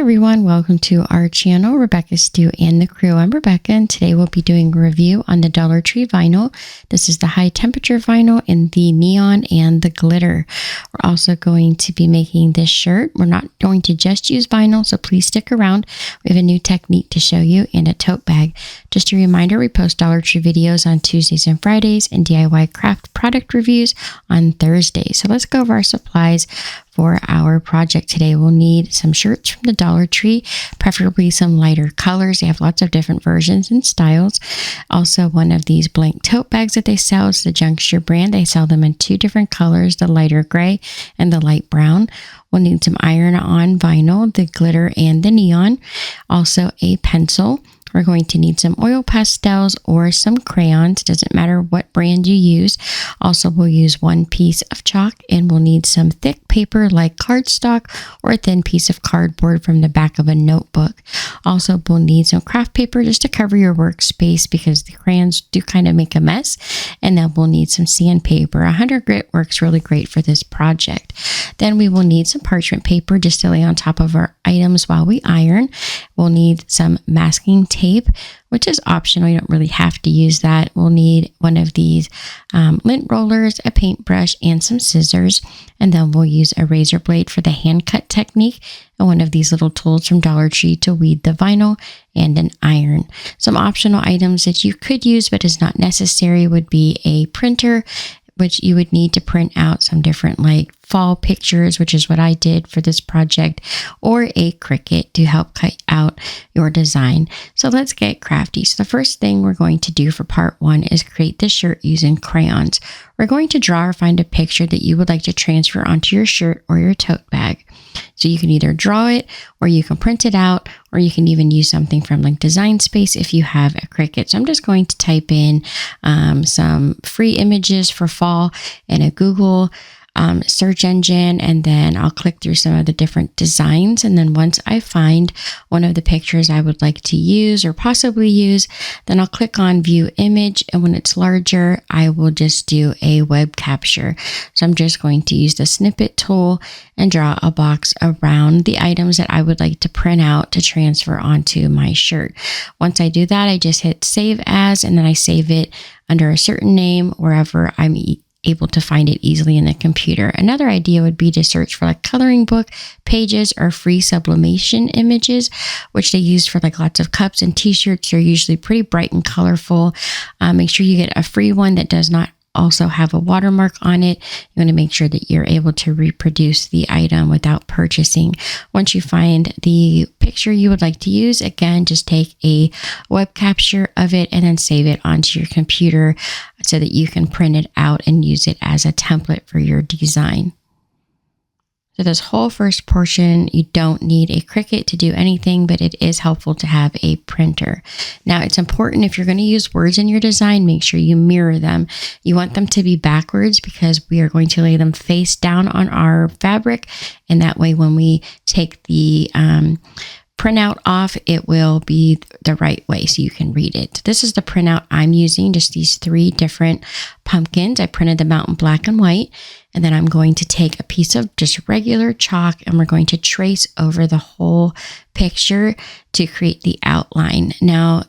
everyone, welcome to our channel, Rebecca Stu and the Crew. I'm Rebecca, and today we'll be doing a review on the Dollar Tree vinyl. This is the high temperature vinyl in the neon and the glitter. We're also going to be making this shirt. We're not going to just use vinyl, so please stick around. We have a new technique to show you and a tote bag. Just a reminder, we post Dollar Tree videos on Tuesdays and Fridays and DIY craft product reviews on Thursdays. So let's go over our supplies for our project today. We'll need some shirts from the Dollar Tree, preferably some lighter colors. They have lots of different versions and styles. Also, one of these blank tote bags that they sell is the Juncture brand. They sell them in two different colors, the lighter gray and the light brown. We'll need some iron-on vinyl, the glitter and the neon. Also a pencil. We're going to need some oil pastels or some crayons. It doesn't matter what brand you use. Also, we'll use one piece of chalk, and we'll need some thick paper like cardstock or a thin piece of cardboard from the back of a notebook. Also, we'll need some craft paper just to cover your workspace because the crayons do kind of make a mess. And then we'll need some sandpaper. 100 grit works really great for this project. Then we will need some parchment paper just to lay on top of our items while we iron. We'll need some masking tape, which is optional. You don't really have to use that. We'll need one of these lint rollers, a paintbrush, and some scissors. And then we'll use a razor blade for the hand cut technique and one of these little tools from Dollar Tree to weed the vinyl and an iron. Some optional items that you could use but is not necessary would be a printer, which you would need to print out some different like fall pictures, which is what I did for this project, or a Cricut to help cut out your design. So let's get crafty. So the first thing we're going to do for part one is create this shirt using crayons. We're going to draw or find a picture that you would like to transfer onto your shirt or your tote bag. So you can either draw it or you can print it out, or you can even use something from like Design Space if you have a Cricut. So I'm just going to type in some free images for fall in a Google search engine, and then I'll click through some of the different designs. And then once I find one of the pictures I would like to use or possibly use, then I'll click on view image. And when it's larger, I will just do a web capture. So I'm just going to use the snippet tool and draw a box around the items that I would like to print out to transfer onto my shirt. Once I do that, I just hit save as, and then I save it under a certain name wherever I'm able to find it easily in the computer. Another idea would be to search for like coloring book pages or free sublimation images, which they use for like lots of cups and t-shirts. They're usually pretty bright and colorful. Make sure you get a free one that does not also have a watermark on it. You want to make sure that you're able to reproduce the item without purchasing. Once you find the picture you would like to use, again, just take a web capture of it and then save it onto your computer so that you can print it out and use it as a template for your design. So this whole first portion, you don't need a Cricut to do anything, but it is helpful to have a printer. Now, it's important if you're going to use words in your design, make sure you mirror them. You want them to be backwards because we are going to lay them face down on our fabric. And that way, when we take the printout off, it will be the right way so you can read it. This is the printout I'm using, just these three different pumpkins. I printed them out in black and white, and then I'm going to take a piece of just regular chalk and we're going to trace over the whole picture to create the outline. Now,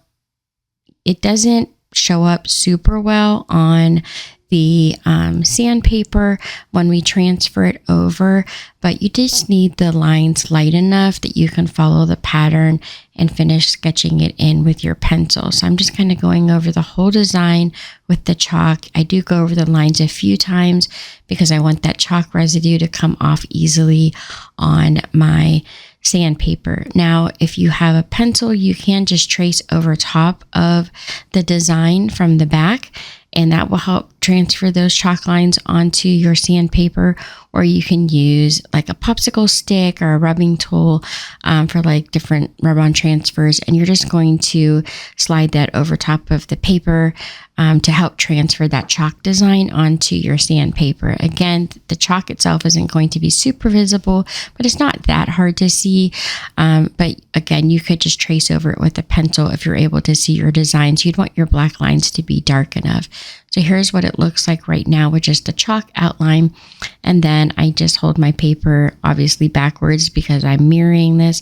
it doesn't show up super well on the sandpaper when we transfer it over, but you just need the lines light enough that you can follow the pattern and finish sketching it in with your pencil. So I'm just kind of going over the whole design with the chalk. I do go over the lines a few times because I want that chalk residue to come off easily on my sandpaper. Now, if you have a pencil, you can just trace over top of the design from the back, and that will help transfer those chalk lines onto your sandpaper, or you can use like a popsicle stick or a rubbing tool for like different rub-on transfers, and you're just going to slide that over top of the paper to help transfer that chalk design onto your sandpaper. Again, the chalk itself isn't going to be super visible, but it's not that hard to see. But again, you could just trace over it with a pencil if you're able to see your designs. You'd want your black lines to be dark enough. So here's what it looks like right now with just the chalk outline. And then I just hold my paper obviously backwards because I'm mirroring this.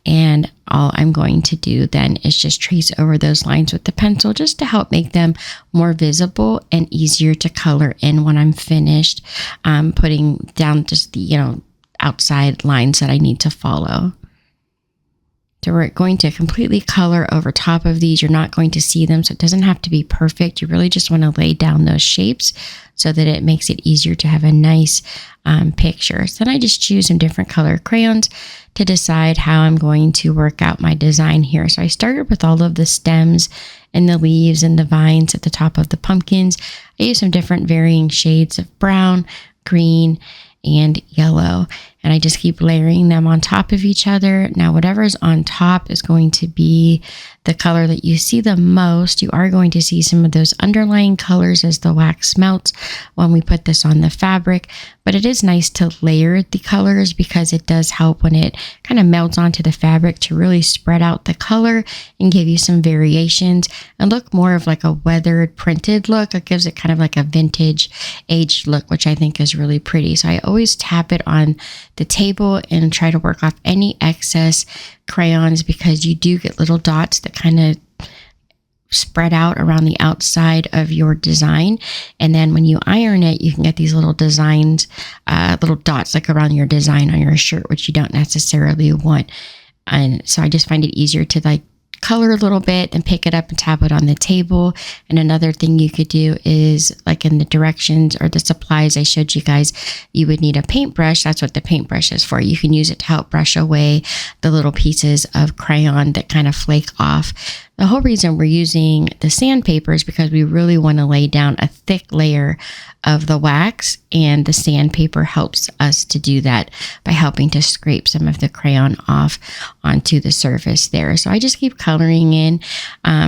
And all I'm going to do then is just trace over those lines with the pencil just to help make them more visible and easier to color in when I'm finished putting down just the, outside lines that I need to follow. So we're going to completely color over top of these. You're not going to see them, so it doesn't have to be perfect. You really just want to lay down those shapes so that it makes it easier to have a nice picture. So then I just choose some different color crayons to decide how I'm going to work out my design here. So I started with all of the stems and the leaves and the vines at the top of the pumpkins. I used some different varying shades of brown, green, and yellow, and I just keep layering them on top of each other. Now, whatever's on top is going to be the color that you see the most. You are going to see some of those underlying colors as the wax melts when we put this on the fabric, but it is nice to layer the colors because it does help when it kind of melts onto the fabric to really spread out the color and give you some variations and look more of like a weathered printed look. It gives it kind of like a vintage aged look, which I think is really pretty. So I always tap it on the table and try to work off any excess crayons because you do get little dots that kind of spread out around the outside of your design. And then when you iron it, you can get these little designs, little dots like around your design on your shirt, which you don't necessarily want. And so I just find it easier to like color a little bit and pick it up and tap it on the table. And another thing you could do is like in the directions or the supplies I showed you guys, you would need a paintbrush. That's what the paintbrush is for. You can use it to help brush away the little pieces of crayon that kind of flake off. The whole reason we're using the sandpaper is because we really want to lay down a thick layer of the wax, and the sandpaper helps us to do that by helping to scrape some of the crayon off onto the surface there. So I just keep coloring in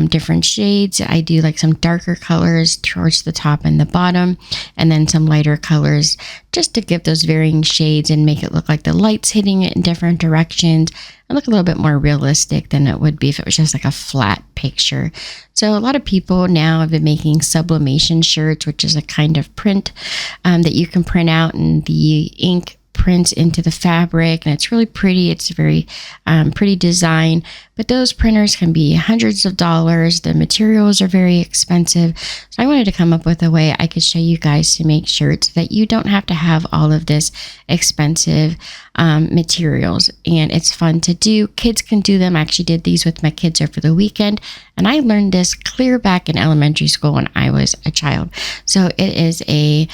different shades. I do like some darker colors towards the top and the bottom, and then some lighter colors just to give those varying shades and make it look like the light's hitting it in different directions and look a little bit more realistic than it would be if it was just like a flat picture. So a lot of people now have been making sublimation shirts, which is a kind of print that you can print out, and the ink prints into the fabric, and it's really pretty. It's a very pretty design, but those printers can be hundreds of dollars. The materials are very expensive. So I wanted to come up with a way I could show you guys to make shirts that you don't have to have all of this expensive materials, and it's fun to do. Kids can do them. I actually did these with my kids over the weekend, and I learned this clear back in elementary school when I was a child. So it is a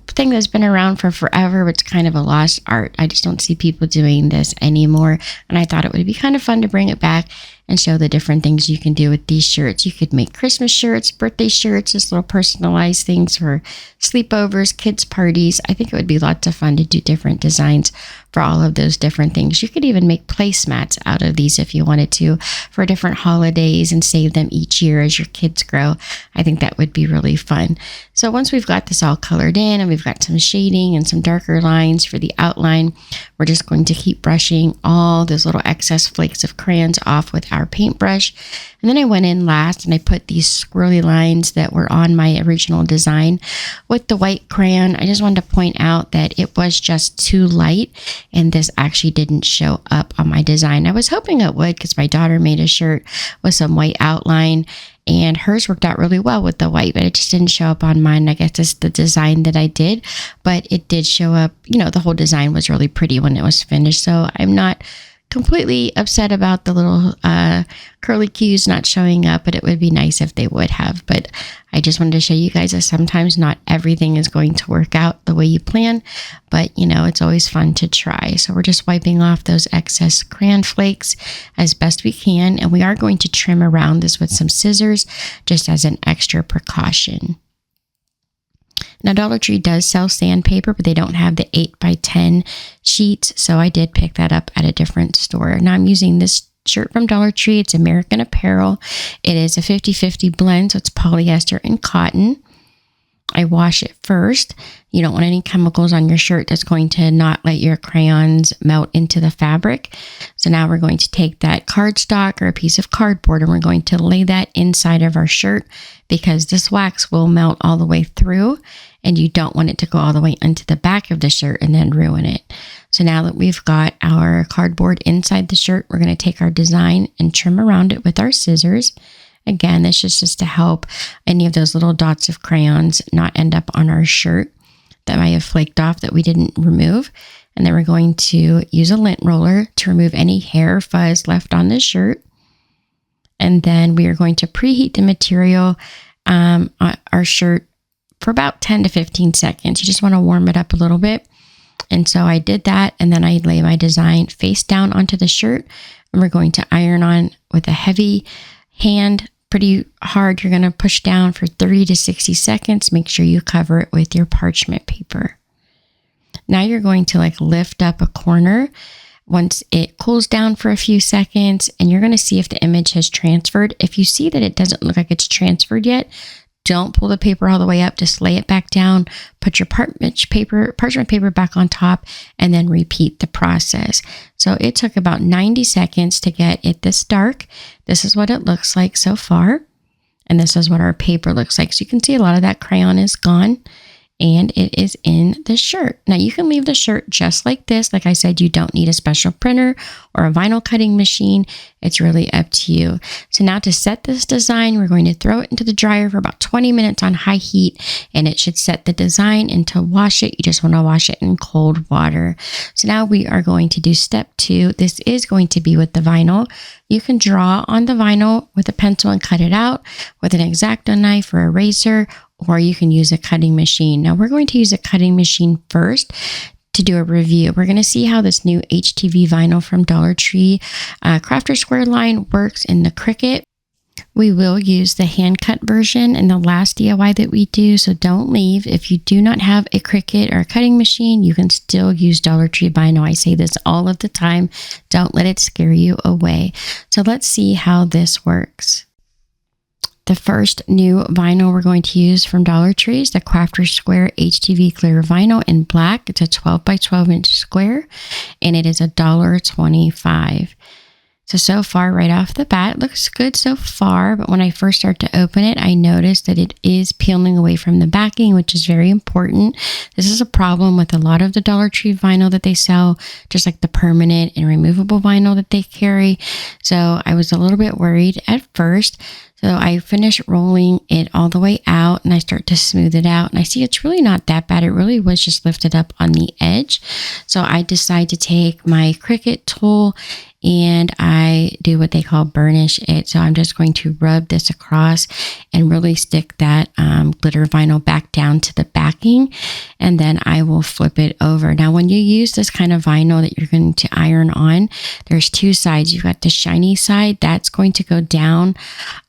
thing that's been around for forever, but it's kind of a lost art. I just don't see people doing this anymore, and I thought it would be kind of fun to bring it back and show the different things you can do with these shirts. You could make Christmas shirts, birthday shirts, just little personalized things for sleepovers, kids' parties. I think it would be lots of fun to do different designs for all of those different things. You could even make placemats out of these if you wanted to for different holidays and save them each year as your kids grow. I think that would be really fun. So once we've got this all colored in and we've got some shading and some darker lines for the outline, we're just going to keep brushing all those little excess flakes of crayons off with our paintbrush. And then I went in last and I put these swirly lines that were on my original design with the white crayon. I just wanted to point out that it was just too light, and this actually didn't show up on my design. I was hoping it would because my daughter made a shirt with some white outline, and hers worked out really well with the white, but it just didn't show up on mine. I guess it's the design that I did, but it did show up. The whole design was really pretty when it was finished. So I'm not completely upset about the little curly cues not showing up, but it would be nice if they would have. But I just wanted to show you guys that sometimes not everything is going to work out the way you plan, but it's always fun to try. So we're just wiping off those excess crayon flakes as best we can, and we are going to trim around this with some scissors just as an extra precaution. Now, Dollar Tree does sell sandpaper, but they don't have the 8x10 sheets, so I did pick that up at a different store. Now, I'm using this shirt from Dollar Tree. It's American Apparel. It is a 50-50 blend, so it's polyester and cotton. I wash it first. You don't want any chemicals on your shirt that's going to not let your crayons melt into the fabric. So now we're going to take that cardstock or a piece of cardboard and we're going to lay that inside of our shirt because this wax will melt all the way through and you don't want it to go all the way into the back of the shirt and then ruin it. So now that we've got our cardboard inside the shirt, we're going to take our design and trim around it with our scissors. Again, this is just to help any of those little dots of crayons not end up on our shirt that might have flaked off that we didn't remove. And then we're going to use a lint roller to remove any hair fuzz left on the shirt. And then we are going to preheat the material on our shirt for about 10 to 15 seconds. You just want to warm it up a little bit. And so I did that, and then I lay my design face down onto the shirt, and we're going to iron on with a heavy hand, pretty hard. You're going to push down for 30 to 60 seconds. Make sure you cover it with your parchment paper. Now you're going to lift up a corner once it cools down for a few seconds, and you're going to see if the image has transferred. If you see that it doesn't look like it's transferred yet, don't pull the paper all the way up. Just lay it back down, put your parchment paper back on top, and then repeat the process. So it took about 90 seconds to get it this dark. This is what it looks like so far. And this is what our paper looks like. So you can see a lot of that crayon is gone. And it is in the shirt. Now you can leave the shirt just like this. Like I said, you don't need a special printer or a vinyl cutting machine. It's really up to you. So now to set this design, we're going to throw it into the dryer for about 20 minutes on high heat, and it should set the design. And to wash it, you just want to wash it in cold water. So now we are going to do step 2. This is going to be with the vinyl. You can draw on the vinyl with a pencil and cut it out with an X-Acto knife or a razor, or you can use a cutting machine. Now we're going to use a cutting machine first to do a review. We're going to see how this new HTV vinyl from Dollar Tree Crafter Square line works in the Cricut. We will use the hand cut version in the last DIY that we do, so don't leave. If you do not have a Cricut or a cutting machine, you can still use Dollar Tree vinyl. I say this all of the time. Don't let it scare you away. So let's see how this works. The first new vinyl we're going to use from Dollar Tree is the Crafter Square HTV clear vinyl in black. It's a 12 by 12 inch square, and it is $1.25. So far, right off the bat, it looks good so far, but when I first start to open it, I noticed that it is peeling away from the backing, which is very important. This is a problem with a lot of the Dollar Tree vinyl that they sell, just like the permanent and removable vinyl that they carry. So I was a little bit worried at first. So I finish rolling it all the way out and I start to smooth it out, and I see it's really not that bad. It really was just lifted up on the edge. So I decide to take my Cricut tool and I do what they call burnish it. So I'm just going to rub this across and really stick that glitter vinyl back down to the backing, and then I will flip it over. Now, when you use this kind of vinyl that you're going to iron on, there's two sides. You've got the shiny side that's going to go down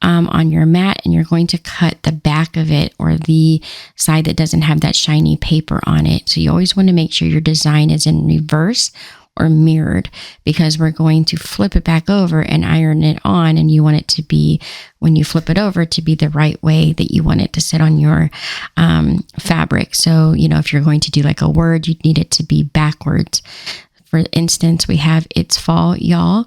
on your mat, and you're going to cut the back of it, or the side that doesn't have that shiny paper on it. So you always want to make sure your design is in reverse or mirrored, because we're going to flip it back over and iron it on, and you want it to be, when you flip it over, to be the right way that you want it to sit on your fabric. So, if you're going to do like a word, you need it to be backwards. For instance, we have "It's fall, y'all."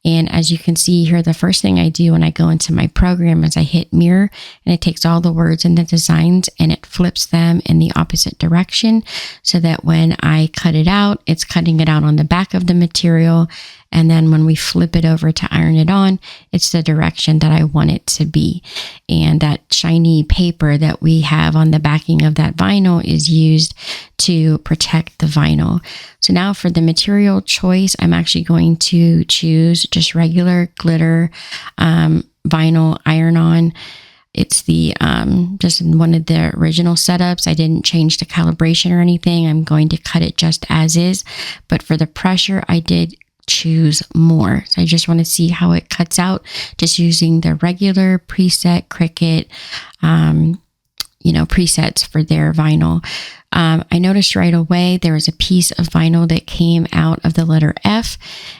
And as you can see here, the first thing I do when I go into my program is I hit mirror, and it takes all the words and the designs and it flips them in the opposite direction, so that when I cut it out, it's cutting it out on the back of the material. And then when we flip it over to iron it on, it's the direction that I want it to be. And that shiny paper that we have on the backing of that vinyl is used to protect the vinyl. So now for the material choice, I'm actually going to choose just regular glitter vinyl iron-on. It's the just in one of the original setups. I didn't change the calibration or anything. I'm going to cut it just as is. But for the pressure, I did choose more. So I just want to see how it cuts out, just using the regular preset Cricut presets for their vinyl. I noticed right away there was a piece of vinyl that came out of the letter F.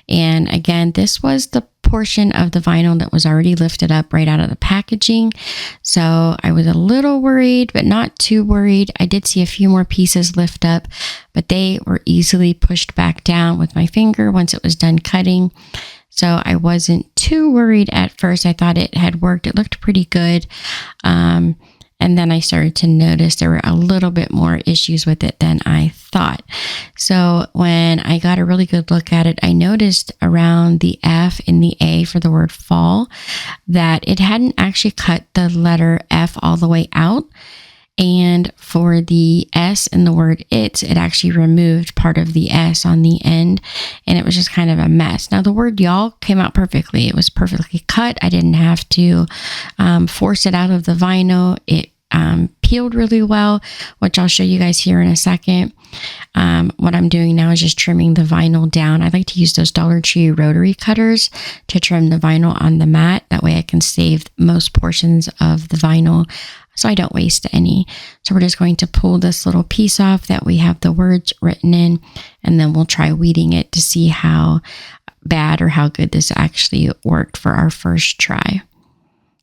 And again, this was the portion of the vinyl that was already lifted up right out of the packaging. So I was a little worried, but not too worried. I did see a few more pieces lift up, but they were easily pushed back down with my finger once it was done cutting. So I wasn't too worried at first. I thought it had worked. It looked pretty good. And then I started to notice there were a little bit more issues with it than I thought. So when I got a really good look at it, I noticed around the F and the A for the word fall that it hadn't actually cut the letter F all the way out. And for the S in the word it actually removed part of the S on the end, and it was just kind of a mess. Now the word y'all came out perfectly. It was perfectly cut. I didn't have to force it out of the vinyl. It peeled really well, which I'll show you guys here in a second. What I'm doing now is just trimming the vinyl down. I like to use those Dollar Tree rotary cutters to trim the vinyl on the mat. That way I can save most portions of the vinyl so I don't waste any. So we're just going to pull this little piece off that we have the words written in, and then we'll try weeding it to see how bad or how good this actually worked for our first try.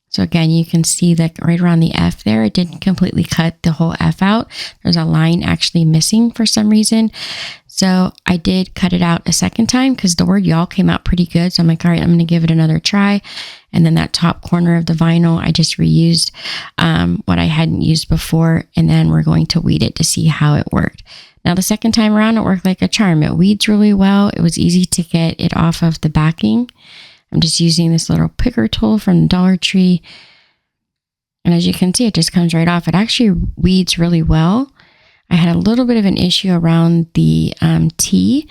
So again, you can see that right around the F there, it didn't completely cut the whole F out. There's a line actually missing for some reason. So I did cut it out a second time because the word y'all came out pretty good. So I'm like, all right, I'm going to give it another try. And then that top corner of the vinyl, I just reused what I hadn't used before. And then we're going to weed it to see how it worked. Now, the second time around, it worked like a charm. It weeds really well. It was easy to get it off of the backing. I'm just using this little picker tool from the Dollar Tree. And as you can see, it just comes right off. It actually weeds really well. I had a little bit of an issue around the T,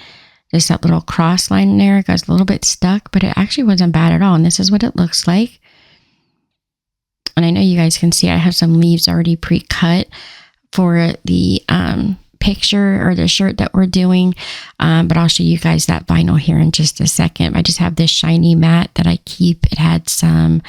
just that little cross line there. It got a little bit stuck, but it actually wasn't bad at all. And this is what it looks like. And I know you guys can see I have some leaves already pre-cut for the picture or the shirt that we're doing, but I'll show you guys that vinyl here in just a second. I just have this shiny mat that I keep. It had some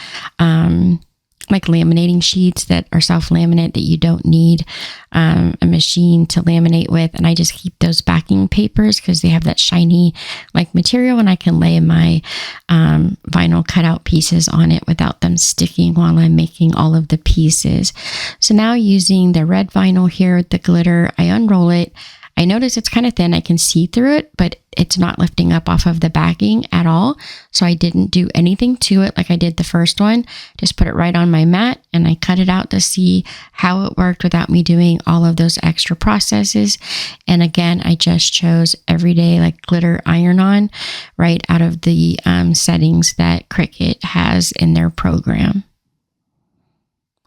like laminating sheets that are self-laminate that you don't need a machine to laminate with, and I just keep those backing papers because they have that shiny like material, and I can lay my vinyl cutout pieces on it without them sticking while I'm making all of the pieces. So now using the red vinyl here with the glitter, I unroll it. I notice it's kind of thin. I can see through it, but it's not lifting up off of the backing at all. So I didn't do anything to it like I did the first one. Just put it right on my mat and I cut it out to see how it worked without me doing all of those extra processes. And again, I just chose everyday like glitter iron-on right out of the settings that Cricut has in their program.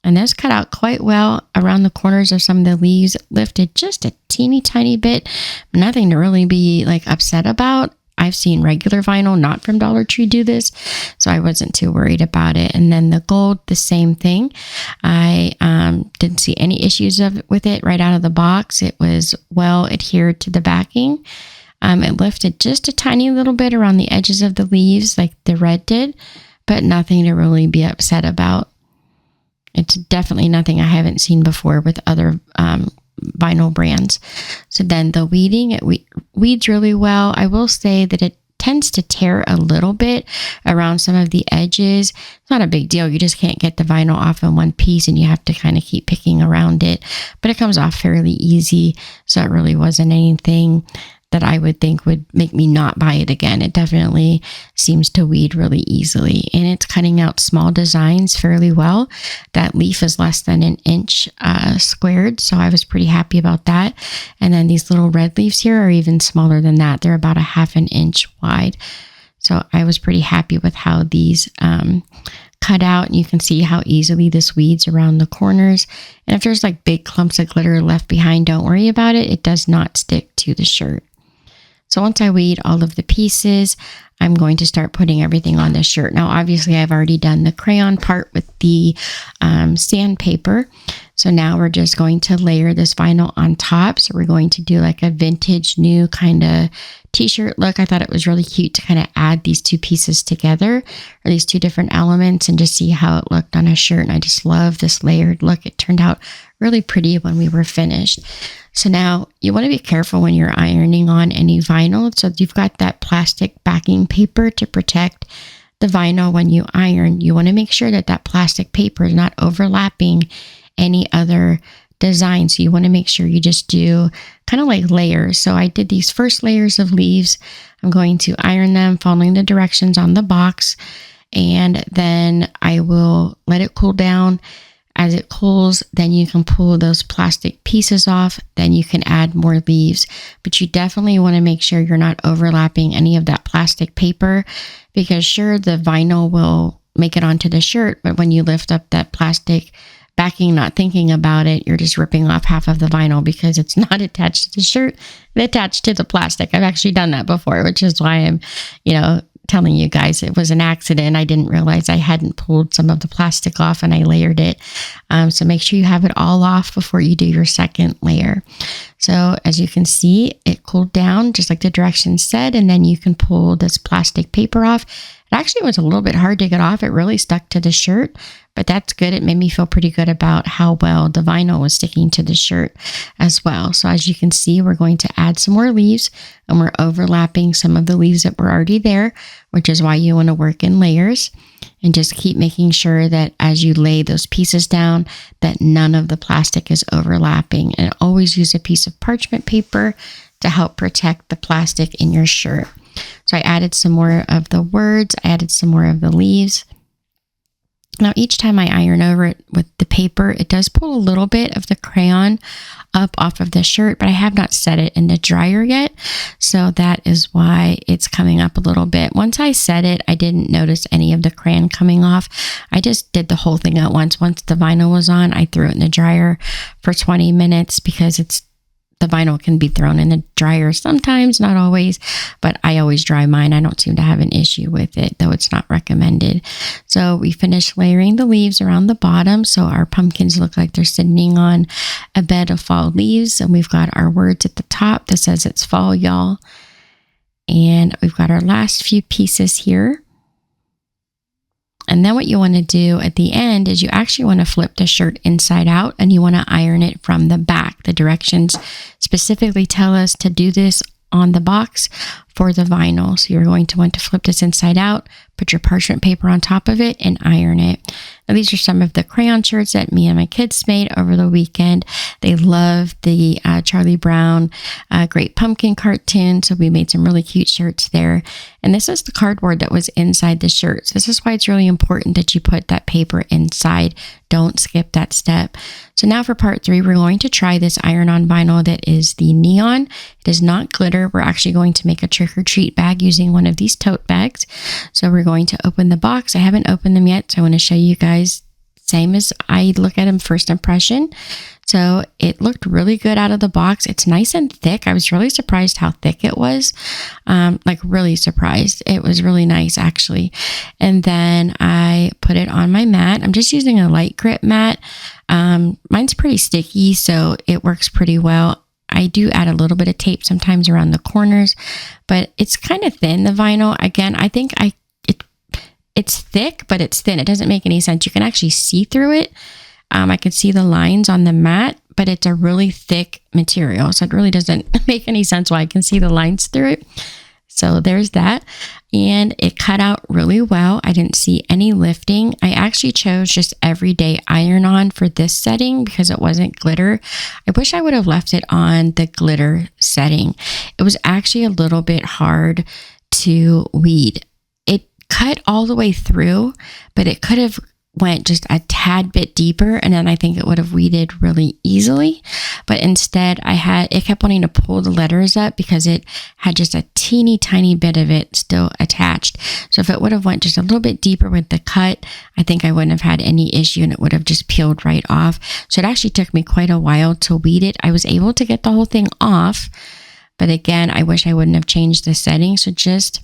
And those cut out quite well around the corners of some of the leaves, lifted just a teeny tiny bit. Nothing to really be like upset about. I've seen regular vinyl, not from Dollar Tree, do this, so I wasn't too worried about it. And then the gold, the same thing. I didn't see any issues with it right out of the box. It was well adhered to the backing. It lifted just a tiny little bit around the edges of the leaves like the red did, but nothing to really be upset about. It's definitely nothing I haven't seen before with other vinyl brands. So then the weeding, it weeds really well. I will say that it tends to tear a little bit around some of the edges. It's not a big deal. You just can't get the vinyl off in one piece and you have to kind of keep picking around it. But it comes off fairly easy. So it really wasn't anything that I would think would make me not buy it again. It definitely seems to weed really easily, and it's cutting out small designs fairly well. That leaf is less than an inch squared, so I was pretty happy about that. And then these little red leaves here are even smaller than that. They're about a half an inch wide. So I was pretty happy with how these cut out, and you can see how easily this weeds around the corners. And if there's like big clumps of glitter left behind, don't worry about it. It does not stick to the shirt. So once I weed all of the pieces, I'm going to start putting everything on the shirt. Now, obviously, I've already done the crayon part with the sandpaper. So now we're just going to layer this vinyl on top. So we're going to do like a vintage new kind of t-shirt look. I thought it was really cute to kind of add these two pieces together, or these two different elements, and just see how it looked on a shirt. And I just love this layered look. It turned out really pretty when we were finished. So now you want to be careful when you're ironing on any vinyl. So you've got that plastic backing paper to protect the vinyl when you iron, you want to make sure that that plastic paper is not overlapping any other design. So you want to make sure you just do kind of like layers. So I did these first layers of leaves. I'm going to iron them following the directions on the box, and then I will let it cool down. As it cools, then you can pull those plastic pieces off, then you can add more leaves. But you definitely want to make sure you're not overlapping any of that plastic paper, because sure, the vinyl will make it onto the shirt, but when you lift up that plastic backing, not thinking about it, you're just ripping off half of the vinyl because it's not attached to the shirt, it's attached to the plastic. I've actually done that before, which is why I'm, telling you guys it was an accident. I didn't realize I hadn't pulled some of the plastic off and I layered it. So make sure you have it all off before you do your second layer. So as you can see, it cooled down just like the directions said, and then you can pull this plastic paper off. It actually was a little bit hard to get off. It really stuck to the shirt, but that's good. It made me feel pretty good about how well the vinyl was sticking to the shirt as well. So as you can see, we're going to add some more leaves, and we're overlapping some of the leaves that were already there, which is why you want to work in layers and just keep making sure that as you lay those pieces down, that none of the plastic is overlapping. And always use a piece of parchment paper to help protect the plastic in your shirt. So I added some more of the words, I added some more of the leaves. Now, each time I iron over it with the paper, it does pull a little bit of the crayon up off of the shirt, but I have not set it in the dryer yet. So that is why it's coming up a little bit. Once I set it, I didn't notice any of the crayon coming off. I just did the whole thing at once. Once the vinyl was on, I threw it in the dryer for 20 minutes because the vinyl can be thrown in the dryer sometimes, not always, but I always dry mine. I don't seem to have an issue with it, though it's not recommended. So we finished layering the leaves around the bottom. So our pumpkins look like they're sitting on a bed of fall leaves. And we've got our words at the top that says it's fall, y'all. And we've got our last few pieces here. And then what you want to do at the end is you actually want to flip the shirt inside out, and you want to iron it from the back. The directions specifically tell us to do this on the box for the vinyl. So you're going to want to flip this inside out, put your parchment paper on top of it, and iron it. Now, these are some of the crayon shirts that me and my kids made over the weekend. They love the Charlie Brown Great Pumpkin cartoon, so we made some really cute shirts there. And this is the cardboard that was inside the shirts. This is why it's really important that you put that paper inside. Don't skip that step. So now for part 3, we're going to try this iron-on vinyl that is the neon. It is not glitter. We're actually going to make a trick-or-treat bag using one of these tote bags. So we're going to open the box. I haven't opened them yet, so I want to show you guys same as I look at them first impression. So it looked really good out of the box. It's nice and thick. I was really surprised how thick it was. Really surprised. It was really nice actually. And then I put it on my mat. I'm just using a light grip mat. Mine's pretty sticky, so it works pretty well. I do add a little bit of tape sometimes around the corners, but it's kind of thin, the vinyl. Again, I think it's thick, but it's thin. It doesn't make any sense. You can actually see through it. I can see the lines on the mat, but it's a really thick material. So it really doesn't make any sense why I can see the lines through it. So there's that. And it cut out really well. I didn't see any lifting. I actually chose just everyday iron on for this setting because it wasn't glitter. I wish I would have left it on the glitter setting. It was actually a little bit hard to weed. It cut all the way through, but it could have went just a tad bit deeper, and then I think it would have weeded really easily. But instead it kept wanting to pull the letters up because it had just a teeny tiny bit of it still attached. So if it would have went just a little bit deeper with the cut, I think I wouldn't have had any issue and it would have just peeled right off. So it actually took me quite a while to weed it. I was able to get the whole thing off, but again, I wish I wouldn't have changed the setting. So just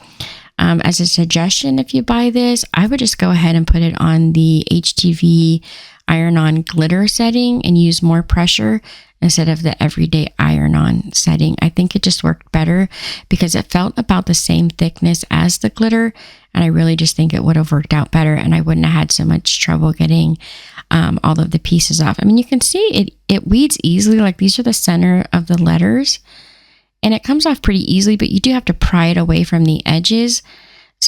as a suggestion, if you buy this, I would just go ahead and put it on the HTV iron-on glitter setting and use more pressure instead of the everyday iron-on setting. I think it just worked better because it felt about the same thickness as the glitter, and I really just think it would have worked out better and I wouldn't have had so much trouble getting all of the pieces off. I mean, you can see it weeds easily. Like these are the center of the letters. And it comes off pretty easily, but you do have to pry it away from the edges.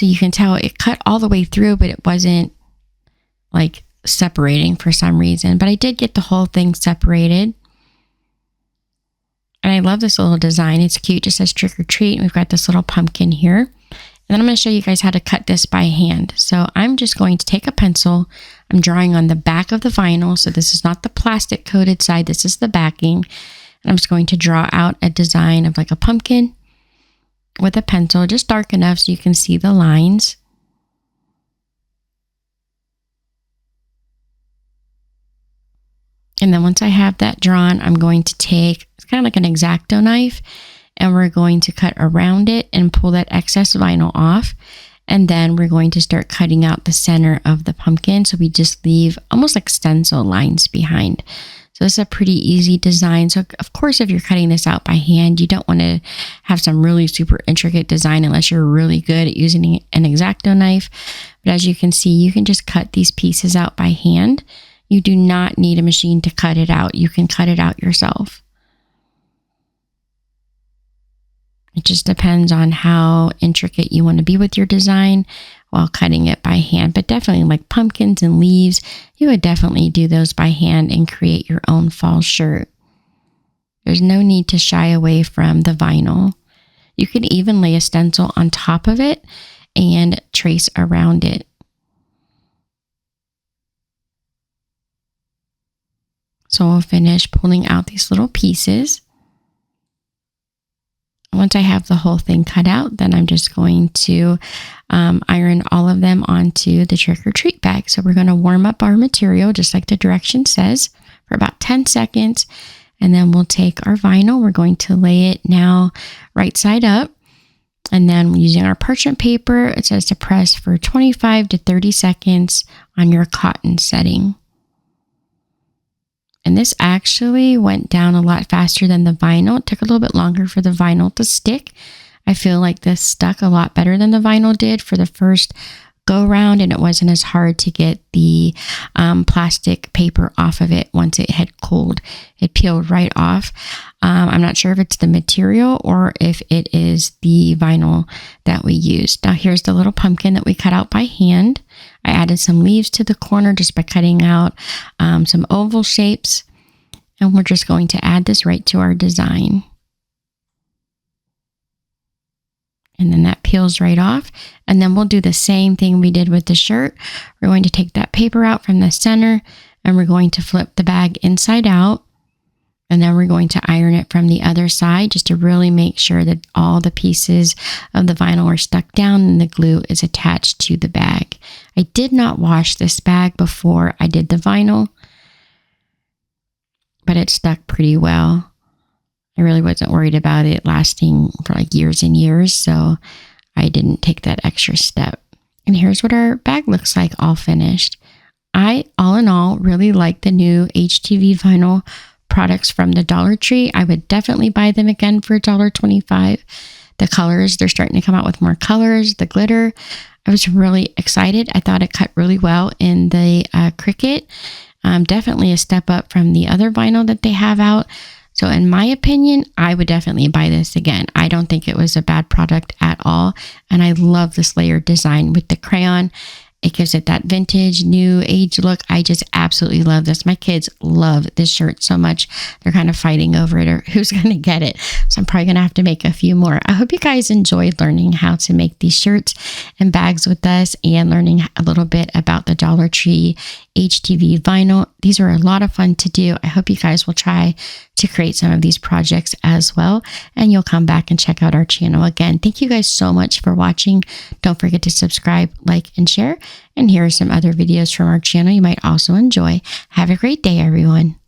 So you can tell it cut all the way through, but it wasn't like separating for some reason. But I did get the whole thing separated. And I love this little design. It's cute. It just says trick or treat. We've got this little pumpkin here. And then I'm going to show you guys how to cut this by hand. So I'm just going to take a pencil. I'm drawing on the back of the vinyl. So this is not the plastic coated side. This is the backing. And I'm just going to draw out a design of like a pumpkin with a pencil, just dark enough so you can see the lines. And then once I have that drawn, I'm going to take, it's kind of like an X-Acto knife, and we're going to cut around it and pull that excess vinyl off. And then we're going to start cutting out the center of the pumpkin. So we just leave almost like stencil lines behind. So this is a pretty easy design. So of course, if you're cutting this out by hand, you don't want to have some really super intricate design unless you're really good at using an X-Acto knife. But as you can see, you can just cut these pieces out by hand. You do not need a machine to cut it out. You can cut it out yourself. It just depends on how intricate you want to be with your design while cutting it by hand. But definitely like pumpkins and leaves, you would definitely do those by hand and create your own fall shirt. There's no need to shy away from the vinyl. You can even lay a stencil on top of it and trace around it. So I'll finish pulling out these little pieces. Once I have the whole thing cut out, then I'm just going to iron all of them onto the trick or treat bag. So we're going to warm up our material just like the direction says for about 10 seconds. And then we'll take our vinyl. We're going to lay it now right side up. And then using our parchment paper, it says to press for 25 to 30 seconds on your cotton setting. And this actually went down a lot faster than the vinyl. It took a little bit longer for the vinyl to stick. I feel like this stuck a lot better than the vinyl did for the first go round, and it wasn't as hard to get the plastic paper off of it once it had cooled. It peeled right off. I'm not sure if it's the material or if it is the vinyl that we used. Now here's the little pumpkin that we cut out by hand. I added some leaves to the corner just by cutting out some oval shapes. And we're just going to add this right to our design. And then that peels right off. And then we'll do the same thing we did with the shirt. We're going to take that paper out from the center and we're going to flip the bag inside out. And then we're going to iron it from the other side just to really make sure that all the pieces of the vinyl are stuck down and the glue is attached to the bag. I did not wash this bag before I did the vinyl, but it stuck pretty well. I really wasn't worried about it lasting for like years and years, so I didn't take that extra step. And here's what our bag looks like all finished. I, all in all, really like the new HTV vinyl products from the Dollar Tree. I would definitely buy them again for $1.25. The colors, they're starting to come out with more colors, the glitter. I was really excited. I thought it cut really well in the Cricut. Definitely a step up from the other vinyl that they have out. So in my opinion, I would definitely buy this again. I don't think it was a bad product at all. And I love this layered design with the crayon. It gives it that vintage, new age look. I just absolutely love this. My kids love this shirt so much. They're kind of fighting over it or who's going to get it. So I'm probably going to have to make a few more. I hope you guys enjoyed learning how to make these shirts and bags with us and learning a little bit about the Dollar Tree HTV vinyl. These are a lot of fun to do. I hope you guys will try to create some of these projects as well. And you'll come back and check out our channel again. Thank you guys so much for watching. Don't forget to subscribe, like, and share. And here are some other videos from our channel you might also enjoy. Have a great day, everyone.